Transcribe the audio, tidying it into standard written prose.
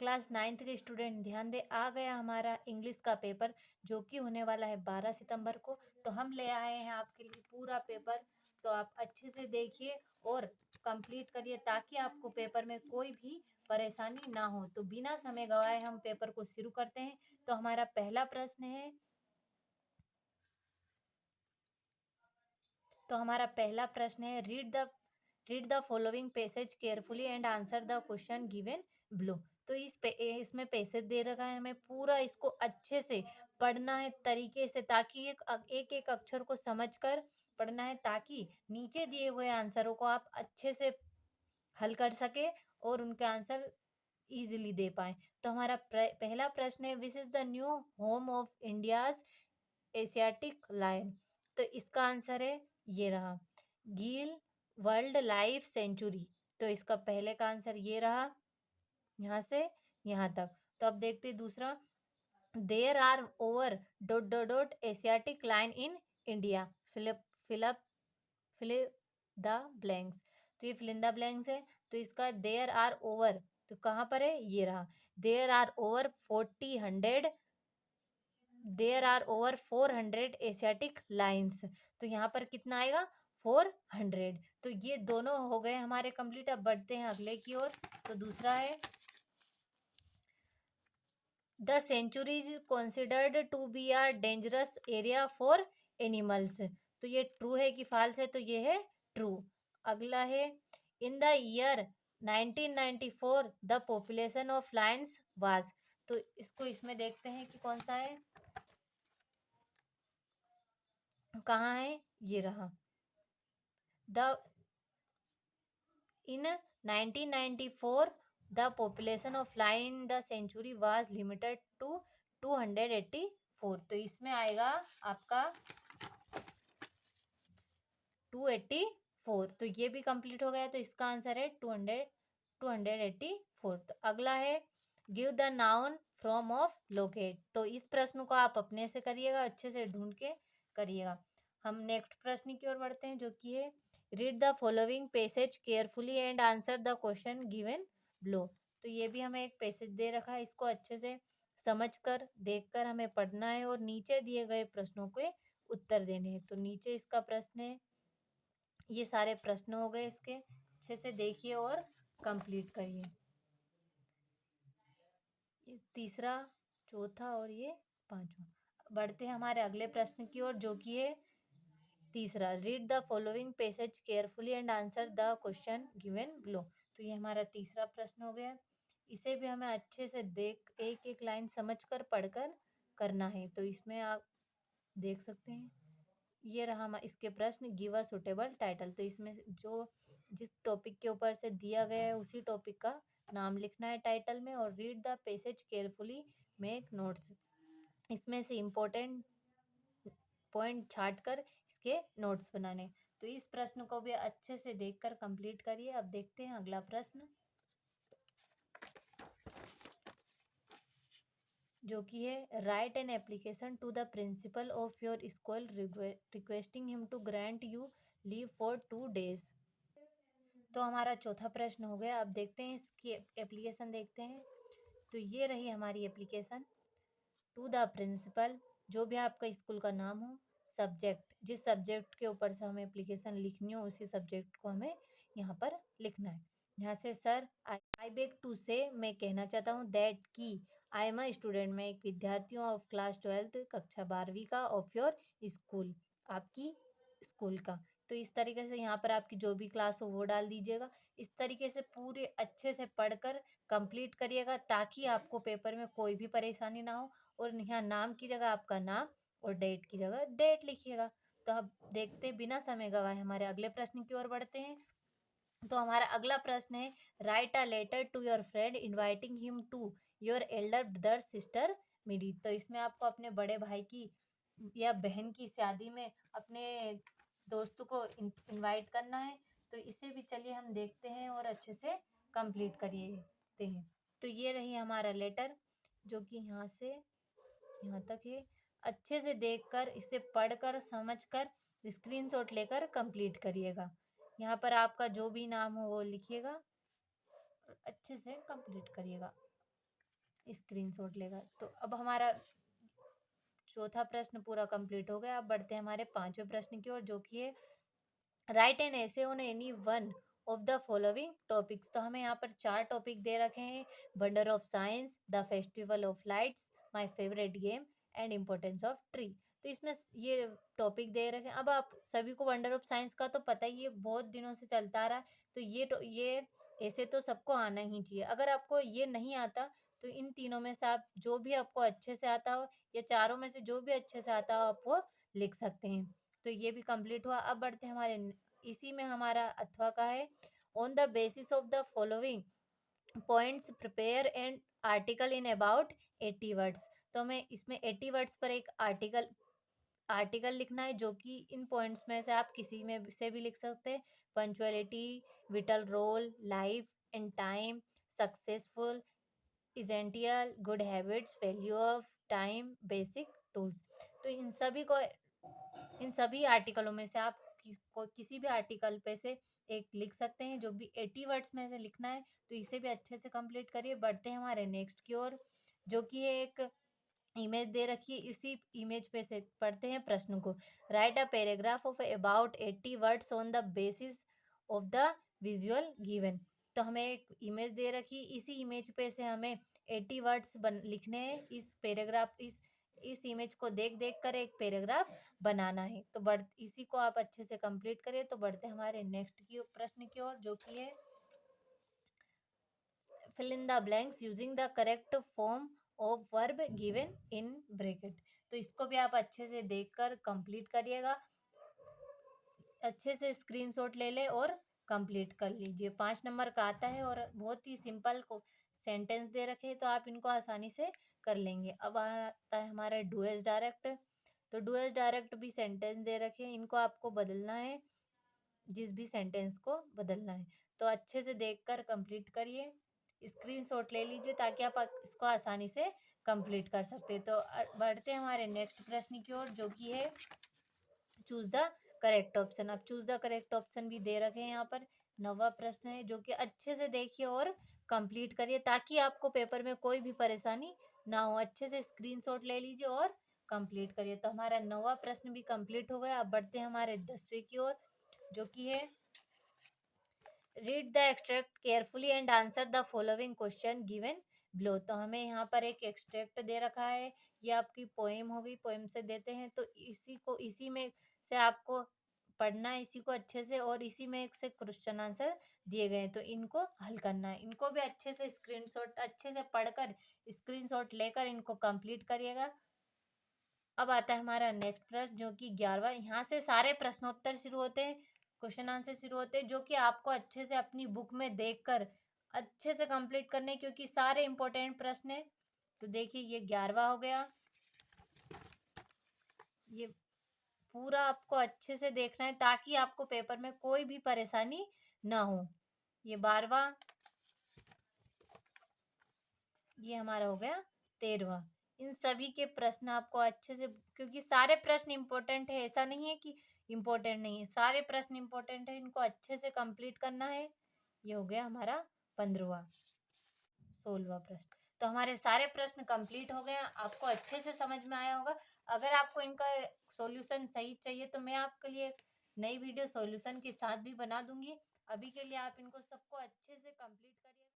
Class 9th के student ध्यान दे, आ गया हमारा इंग्लिश का पेपर जो कि होने वाला है 12 सितंबर को। तो हम ले आए हैं आपके लिए पूरा पेपर, तो आप अच्छे से देखिए और कंप्लीट करिए ताकि आपको पेपर में कोई भी परेशानी ना हो। तो बिना समय गवाए हम पेपर को शुरू करते हैं। तो हमारा पहला प्रश्न है, read the following passage carefully and answer the question given below. तो इसमें पैसेज दे रखा है, हमें पूरा इसको अच्छे से पढ़ना है तरीके से, ताकि एक एक अक्षर को समझकर पढ़ना है, ताकि नीचे दिए हुए आंसरों को आप अच्छे से हल कर सके और उनके आंसर इजीली दे पाए। तो हमारा पहला प्रश्न है, which is the new home of India's Asiatic lion. तो इसका आंसर है ये रहा, गील वर्ल्ड लाइफ सेंचुरी। तो इसका पहले का आंसर ये रहा, यहाँ से यहाँ तक। तो अब देखते हैं दूसरा, there are over dot dot dot Asiatic line in India, fill up fill the blanks. तो ये फिल इन द ब्लैंक्स है। तो इसका देयर आर ओवर, तो कहाँ पर है, ये रहा, there are over 400 Asiatic lines. तो यहाँ पर कितना आएगा, 400। तो ये दोनों हो गए हमारे कंप्लीट। अब बढ़ते हैं अगले की ओर। तो दूसरा है, the sanctuary is considered to be a dangerous area for animals. तो ये ट्रू है कि फॉल्स है, तो ये है ट्रू। अगला है, in the year 1994 the population of Lions was. तो इसको इसमें देखते हैं कि कौन सा है, कहाँ है, ये रहा, the in 1994 the population of lion in the century was limited to 284। तो इसमें आएगा आपका 284। तो ये भी कंप्लीट हो गया। तो इसका आंसर है 284। तो अगला है, give the noun from of locate. तो इस प्रश्न को आप अपने से करिएगा, अच्छे से ढूंढ के करिएगा। हम नेक्स्ट प्रश्न की ओर बढ़ते हैं जो कि है, read the following passage carefully and answer the question given below. तो ये भी हमें एक पैसेज दे रखा है, इसको अच्छे से समझकर देखकर हमें पढ़ना है और नीचे दिए गए प्रश्नों के उत्तर देने हैं। तो नीचे इसका प्रश्न है, ये सारे प्रश्न हो गए इसके, अच्छे से देखिए और कंप्लीट करिए। ये तीसरा, चौथा और ये पांचवा। बढ़ते हैं हमारे अगले प्रश्न की ओर जो कि है तीसरा, read the following passage carefully and answer the question given below. तो ये हमारा तीसरा प्रश्न हो गया। इसे भी हमें अच्छे से देख एक एक लाइन समझकर पढ़कर करना है। तो इसमें आप देख सकते हैं, ये रहा इसके प्रश्न, गिव अ सुटेबल टाइटल। तो इसमें जो जिस टॉपिक के ऊपर से दिया गया है उसी टॉपिक का नाम लिखना है टाइटल में, और read the passage carefully, make notes. इसमें से इम्पोर्टेंट पॉइंट छाट कर इसके नोट्स बनाने। तो इस प्रश्न को भी अच्छे से देखकर कंप्लीट करिए। अब देखते हैं अगला प्रश्न जो कि है, write an application to the principal of your school requesting him to grant you leave for 2 days। तो हमारा चौथा प्रश्न हो गया। अब देखते हैं इसकी एप्लीकेशन देखते हैं। तो ये रही हमारी एप्लीकेशन, टू द प्रिंसिपल, जो भी आपका स्कूल का नाम हो, सब्जेक्ट, जिस सब्जेक्ट के ऊपर से हमें एप्लीकेशन लिखनी हो उसी सब्जेक्ट को हमें यहाँ पर लिखना है। यहाँ से, सर आई बेग टू से, मैं कहना चाहता हूँ, दैट की आई एम अ स्टूडेंट, मैं एक विद्यार्थी हूँ, ऑफ क्लास 12 कक्षा 12वीं का, ऑफ योर स्कूल, आपकी स्कूल का। तो इस तरीके से यहाँ पर आपकी जो भी क्लास हो वो डाल दीजिएगा। इस तरीके से पूरे अच्छे से पढ़कर कंप्लीट करिएगा ताकि आपको पेपर में कोई भी परेशानी ना हो। और यहाँ नाम की जगह आपका नाम और डेट की जगह डेट लिखिएगा। तो अब देखते हैं बिना समय गवाए हमारे अगले प्रश्न की ओर बढ़ते हैं। तो हमारा अगला प्रश्न है, write a letter to your friend inviting him to your elder brother sister marry. तो इसमें आपको अपने बड़े भाई की या बहन की शादी में अपने दोस्तों को इनवाइट करना है। तो इसे भी चलिए हम देखते हैं और अच्छे से कंप्लीट करिए हैं। तो ये रही हमारा लेटर जो कि यहाँ से यहाँ तक है। अच्छे से देखकर इसे पढ़कर समझकर स्क्रीनशॉट लेकर कंप्लीट करिएगा। यहाँ पर आपका जो भी नाम हो वो लिखिएगा और अच्छे से कंप्लीट करिएगा। स्क्रीनशॉट लेगा। तो अब हमारा चौथा प्रश्न पूरा कंप्लीट हो गया। अब बढ़ते हैं हमारे पांचवें प्रश्न की ओर, जो कि है राइट एन ऐसे on any one of the following topics. तो हमें यहाँ पर 4 टॉपिक दे रखे हैं: wonder of science, the festival of lights, my favourite game and importance of tree. तो इसमें ये टॉपिक दे रखे हैं। अब आप सभी को वंडर ऑफ साइंस का तो पता ही है, बहुत दिनों से चलता आ रहा है। तो ये ऐसे तो सबको आना ही चाहिए। अगर आपको ये नहीं आता तो इन तीनों में से आप जो भी आपको अच्छे से आता हो, या चारों में से जो भी अच्छे से आता हो, आप वो लिख सकते हैं। तो ये भी कंप्लीट हुआ। अब बढ़ते हैं इसी में हमारा अथवा का है, on the basis of the following points prepare and article in about 80 words. तो हमें इसमें 80 वर्ड्स पर एक आर्टिकल आर्टिकल लिखना है, जो कि इन पॉइंट्स में से आप किसी में से भी लिख सकते हैं: punctuality, vital role, life and time, successful, essential, good habits, value of time, basic tools. तो इन सभी आर्टिकलों में से आप किसी भी आर्टिकल पे से एक लिख सकते हैं, जो भी 80 वर्ड्स में से लिखना है। तो इसे भी अच्छे से कंप्लीट करिए। बढ़ते हैं हमारे नेक्स्ट की ओर, जो कि है एक इमेज दे रखी है। इसी इमेज पे से पढ़ते हैं प्रश्न को। Right a paragraph of about 80 words on the basis of the visual given. तो हमें एक इमेज दे रखी, इसी इमेज पे से हमें 80 वर्ड्स लिखने हैं। इस इमेज को देख देख कर एक पैराग्राफ बनाना है। तो इसी को आप अच्छे से कंप्लीट करिए। तो बढ़ते हैं हमारे नेक्स्ट की प्रश्न की ओर, जो कि है fill in the blanks using the correct form of verb given in bracket। तो इसको भी आप अच्छे से देखकर कंप्लीट करिएगा। अच्छे से स्क्रीनशॉट ले ले और कंप्लीट कर लीजिए। 5 नंबर का आता है और बहुत ही सिंपल को सेंटेंस दे रखे हैं, तो आप इनको आसानी से कर लेंगे। अब आता है हमारा डू एज डायरेक्ट। तो डू एज डायरेक्ट भी सेंटेंस दे रखे हैं, इनको आपको बदलना है, जिस भी सेंटेंस को बदलना है। तो अच्छे से देखकर कंप्लीट करिए। स्क्रीनशॉट ले लीजिए ताकि आप इसको आसानी से कंप्लीट कर सकते हैं। तो बढ़ते हैं हमारे नेक्स्ट प्रश्न की ओर, जो कि है चूज द करेक्ट ऑप्शन। अब चूज द करेक्ट ऑप्शन भी दे रखे हैं यहाँ पर। 9वां प्रश्न है, जो कि अच्छे से देखिए और कंप्लीट करिए, ताकि आपको पेपर में कोई भी परेशानी ना हो। अच्छे से स्क्रीनशॉट ले लीजिए और कंप्लीट करिए। तो हमारा 9वां प्रश्न भी कंप्लीट हो गया। अब बढ़ते हैं हमारे 10वें की ओर, जो कि है read the extract carefully and answer the following question given below. तो हमें यहाँ पर एक एक्सट्रैक्ट दे रखा है, ये आपकी पोएम होगी, पोएम से देते हैं। तो इसी में से आपको पढ़ना है, इसी को अच्छे से, और इसी में एक से क्वेश्चन आंसर दिए गए हैं, तो इनको हल करना है। इनको भी अच्छे से स्क्रीनशॉट अच्छे से पढ़कर स्क्रीनशॉट लेकर इनको कंप्लीट करिएगा। अब आता है हमारा नेक्स्ट प्रश्न, जो कि 11वां। यहाँ से सारे प्रश्नोत्तर शुरू होते हैं, क्वेश्चन आंसर शुरू होते हैं, जो कि आपको अच्छे से अपनी बुक में देखकर अच्छे से कंप्लीट करने, क्योंकि सारे इंपॉर्टेंट प्रश्न है। तो देखिए, ये 11वां हो गया। ये पूरा आपको अच्छे से देखना है, ताकि आपको पेपर में कोई भी परेशानी ना हो। ये 12वां, ये हमारा हो गया 13वां। इन सभी के प्रश्न आपको अच्छे से, क्योंकि सारे प्रश्न इंपॉर्टेंट है, ऐसा नहीं है कि इंपॉर्टेंट नहीं है, सारे प्रश्न इंपॉर्टेंट है, इनको अच्छे से कंप्लीट करना है। ये हो गया हमारा 15वां। 16वां प्रश्न। तो हमारे सारे प्रश्न कंप्लीट हो गए, आपको अच्छे से समझ में आया होगा। अगर आपको इनका सॉल्यूशन सही चाहिए, तो मैं आपके लिए एक नई वीडियो सॉल्यूशन के साथ भी बना दूंगी। अभी के लिए आप इनको सबको अच्छे से कंप्लीट करिए।